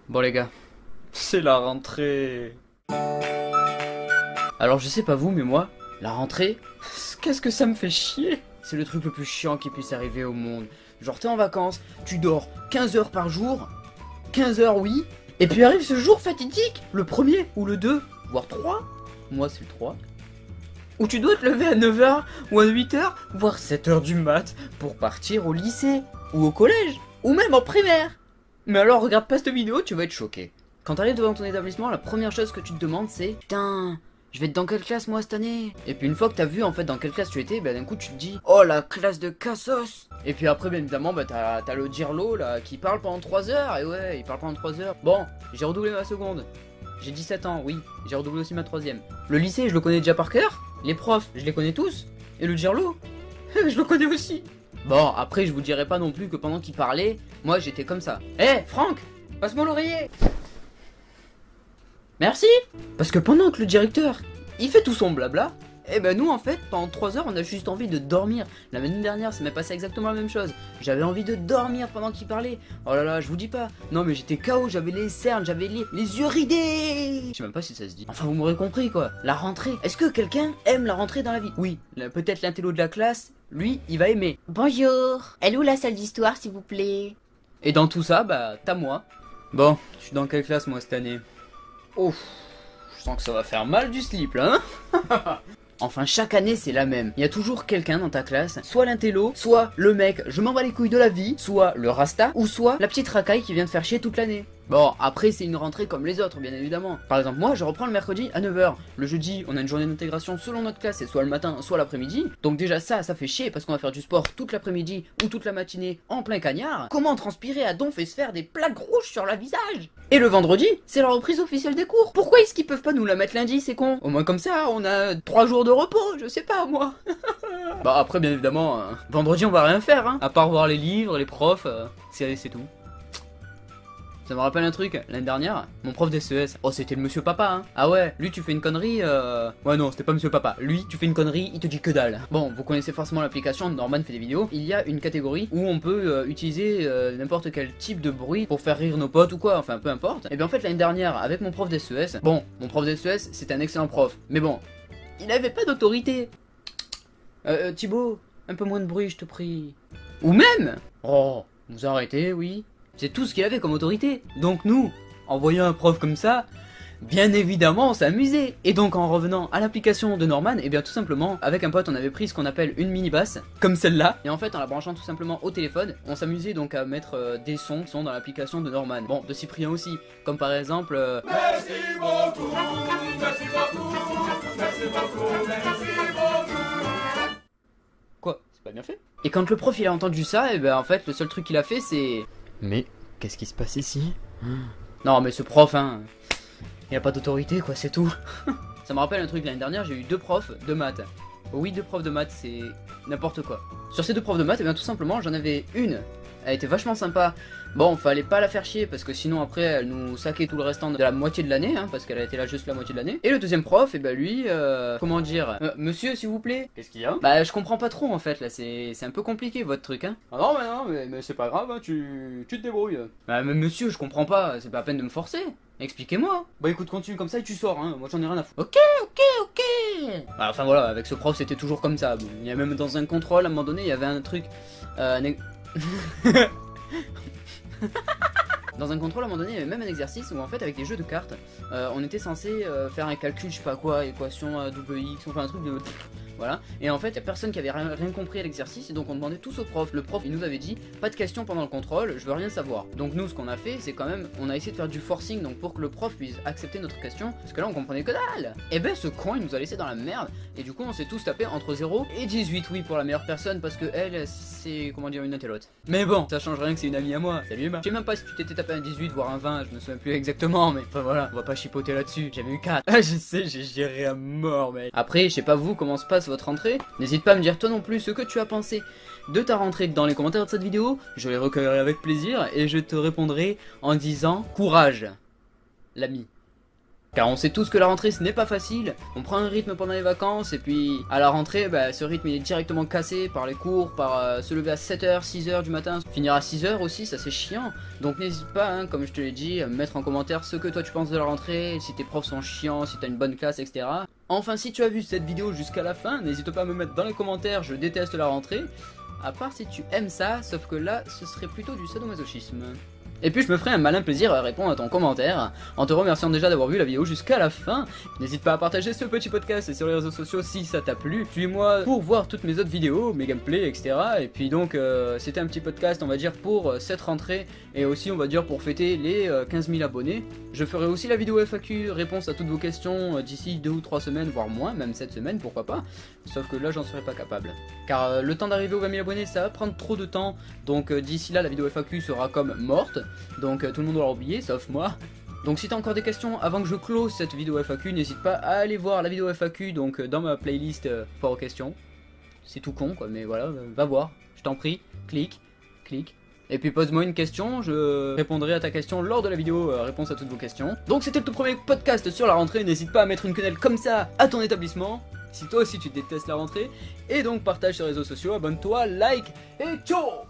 Bon les gars, c'est la rentrée. Alors je sais pas vous, mais moi, la rentrée, qu'est-ce que ça me fait chier. C'est le truc le plus chiant qui puisse arriver au monde. Genre t'es en vacances, tu dors 15 heures par jour, 15 heures oui, et puis arrive ce jour fatidique, le premier ou le 2, voire 3, moi c'est le 3, où tu dois te lever à 9 heures ou à 8 heures, voire 7 heures du mat, pour partir au lycée, ou au collège, ou même en primaire. Mais alors regarde pas cette vidéo, tu vas être choqué. Quand t'arrives devant ton établissement, la première chose que tu te demandes c'est putain, je vais être dans quelle classe moi cette année? Et puis une fois que t'as vu en fait dans quelle classe tu étais, bah d'un coup tu te dis oh la classe de Cassos. Et puis après bien évidemment bah t'as le Dirlo là qui parle pendant 3 heures. Et ouais il parle pendant 3 heures. Bon j'ai redoublé ma seconde. J'ai 17 ans oui, j'ai redoublé aussi ma troisième. Le lycée je le connais déjà par cœur. Les profs je les connais tous. Et le Dirlo je le connais aussi. Bon après je vous dirai pas non plus que pendant qu'il parlait, moi j'étais comme ça. Eh Franck, passe-moi l'oreiller. Merci. Parce que pendant que le directeur, il fait tout son blabla, et ben nous en fait, pendant 3 heures, on a juste envie de dormir. La semaine dernière, ça m'est passé exactement la même chose. J'avais envie de dormir pendant qu'il parlait. Oh là là, je vous dis pas. Non mais j'étais KO, j'avais les cernes, j'avais les yeux ridés. Je sais même pas si ça se dit. Enfin vous m'aurez compris quoi. La rentrée. Est-ce que quelqu'un aime la rentrée dans la vie? Oui, peut-être l'intello de la classe, lui, il va aimer. Bonjour, elle est où la salle d'histoire s'il vous plaît? Et dans tout ça, bah t'as moi. Bon, je suis dans quelle classe moi cette année? Ouf, je sens que ça va faire mal du slip là, hein. Enfin, chaque année c'est la même. Il y a toujours quelqu'un dans ta classe, soit l'intello, soit le mec je m'en bats les couilles de la vie, soit le rasta, ou soit la petite racaille qui vient te faire chier toute l'année. Bon, après c'est une rentrée comme les autres bien évidemment. Par exemple moi je reprends le mercredi à 9 h. Le jeudi on a une journée d'intégration selon notre classe, c'est soit le matin soit l'après-midi. Donc déjà ça fait chier parce qu'on va faire du sport toute l'après-midi ou toute la matinée en plein cagnard. Comment transpirer à donf et se faire des plaques rouges sur la visage? Et le vendredi c'est la reprise officielle des cours. Pourquoi est-ce qu'ils peuvent pas nous la mettre lundi, c'est con? Au moins comme ça on a 3 jours de repos, je sais pas moi. Bah après bien évidemment vendredi on va rien faire hein, à part voir les livres, les profs, c'est tout. Ça me rappelle un truc, l'année dernière, mon prof d'SES, oh c'était le monsieur papa hein. Ah ouais, lui tu fais une connerie, ouais non c'était pas monsieur papa, lui tu fais une connerie, il te dit que dalle. Bon, vous connaissez forcément l'application, Norman fait des vidéos, il y a une catégorie où on peut utiliser n'importe quel type de bruit pour faire rire nos potes ou quoi, enfin peu importe. Et bien en fait l'année dernière, avec mon prof d'SES, bon, mon prof d'SES c'était un excellent prof, mais bon, il avait pas d'autorité. Thibaut, un peu moins de bruit je te prie. Ou même, oh, vous arrêtez, oui. C'est tout ce qu'il avait comme autorité. Donc nous, en voyant un prof comme ça, bien évidemment on s'amusait. Et donc en revenant à l'application de Norman, et bien tout simplement, avec un pote on avait pris ce qu'on appelle une mini basse, comme celle-là. Et en fait en la branchant tout simplement au téléphone, on s'amusait donc à mettre des sons qui sont dans l'application de Norman. Bon, de Cyprien aussi, comme par exemple... Merci beaucoup, merci beaucoup, merci beaucoup, merci beaucoup. Quoi? C'est pas bien fait? Et quand le prof il a entendu ça, et ben en fait le seul truc qu'il a fait c'est... Mais qu'est-ce qui se passe ici? Non mais ce prof hein, il a pas d'autorité quoi, c'est tout. Ça me rappelle un truc, l'année dernière j'ai eu 2 profs de maths. Oui 2 profs de maths c'est n'importe quoi. Sur ces 2 profs de maths, et bien tout simplement j'en avais une, elle était vachement sympa. Bon fallait pas la faire chier parce que sinon après elle nous saquait tout le restant de la moitié de l'année hein, parce qu'elle a été là juste la moitié de l'année. Et le deuxième prof, et ben lui, comment dire, monsieur s'il vous plaît. Qu'est-ce qu'il y a? Bah je comprends pas trop en fait là, c'est un peu compliqué votre truc hein. Ah non mais c'est pas grave, hein, tu te débrouilles. Bah mais monsieur je comprends pas, c'est pas la peine de me forcer. Expliquez-moi. Bah écoute, continue comme ça et tu sors, hein, moi j'en ai rien à foutre. Ok. Bah, enfin voilà, avec ce prof c'était toujours comme ça. Bon, il y a même dans un contrôle à un moment donné, il y avait un truc... Dans un contrôle à un moment donné, il y avait même un exercice où en fait avec des jeux de cartes, on était censé faire un calcul, je sais pas quoi, équation double X, enfin un truc de... Voilà, et en fait, il y a personne qui avait rien compris à l'exercice, et donc on demandait tous au prof. Le prof, il nous avait dit, pas de questions pendant le contrôle, je veux rien savoir. Donc nous, ce qu'on a fait, c'est quand même, on a essayé de faire du forcing, donc pour que le prof puisse accepter notre question, parce que là, on comprenait que dalle. Et ben, ce con, il nous a laissé dans la merde, et du coup, on s'est tous tapé entre 0 et 18, oui, pour la meilleure personne, parce que elle, c'est, comment dire, une intellote. Mais bon, ça change rien que c'est une amie à moi. Salut Emma. Je sais même pas si tu t'étais tapé un 18, voire un 20, je me souviens plus exactement, mais enfin voilà, on va pas chipoter là-dessus. J'avais eu 4. Ah, je sais, j'ai géré à mort, mec. Après, je sais pas vous, comment se passe votre rentrée. N'hésite pas à me dire toi non plus ce que tu as pensé de ta rentrée dans les commentaires de cette vidéo, je les recueillerai avec plaisir et je te répondrai en disant courage, l'ami. Car on sait tous que la rentrée ce n'est pas facile, on prend un rythme pendant les vacances et puis à la rentrée bah, ce rythme il est directement cassé par les cours, par se lever à 7h, 6h du matin, finir à 6h aussi, ça c'est chiant. Donc n'hésite pas, hein, comme je te l'ai dit, à me mettre en commentaire ce que toi tu penses de la rentrée, si tes profs sont chiants, si t'as une bonne classe, etc. Enfin si tu as vu cette vidéo jusqu'à la fin, n'hésite pas à me mettre dans les commentaires, je déteste la rentrée. À part si tu aimes ça, sauf que là ce serait plutôt du sadomasochisme. Et puis je me ferai un malin plaisir à répondre à ton commentaire, en te remerciant déjà d'avoir vu la vidéo jusqu'à la fin. N'hésite pas à partager ce petit podcast sur les réseaux sociaux si ça t'a plu. Suis-moi pour voir toutes mes autres vidéos, mes gameplays, etc. Et puis donc c'était un petit podcast on va dire pour cette rentrée et aussi on va dire pour fêter les 15 000 abonnés. Je ferai aussi la vidéo FAQ, réponse à toutes vos questions d'ici 2 ou 3 semaines, voire moins, même cette semaine, pourquoi pas. Sauf que là j'en serai pas capable. Car le temps d'arriver aux 20 000 abonnés ça va prendre trop de temps, donc d'ici là la vidéo FAQ sera comme morte. Donc tout le monde l'aura oublié, sauf moi. Donc si t'as encore des questions avant que je close cette vidéo FAQ, n'hésite pas à aller voir la vidéo FAQ donc dans ma playlist foire aux questions. C'est tout con quoi, mais voilà, va voir, je t'en prie, clique. Et puis pose-moi une question, je répondrai à ta question lors de la vidéo réponse à toutes vos questions. Donc c'était le tout premier podcast sur la rentrée, n'hésite pas à mettre une quenelle comme ça à ton établissement. Si toi aussi tu détestes la rentrée. Et donc partage sur les réseaux sociaux, abonne-toi, like et ciao.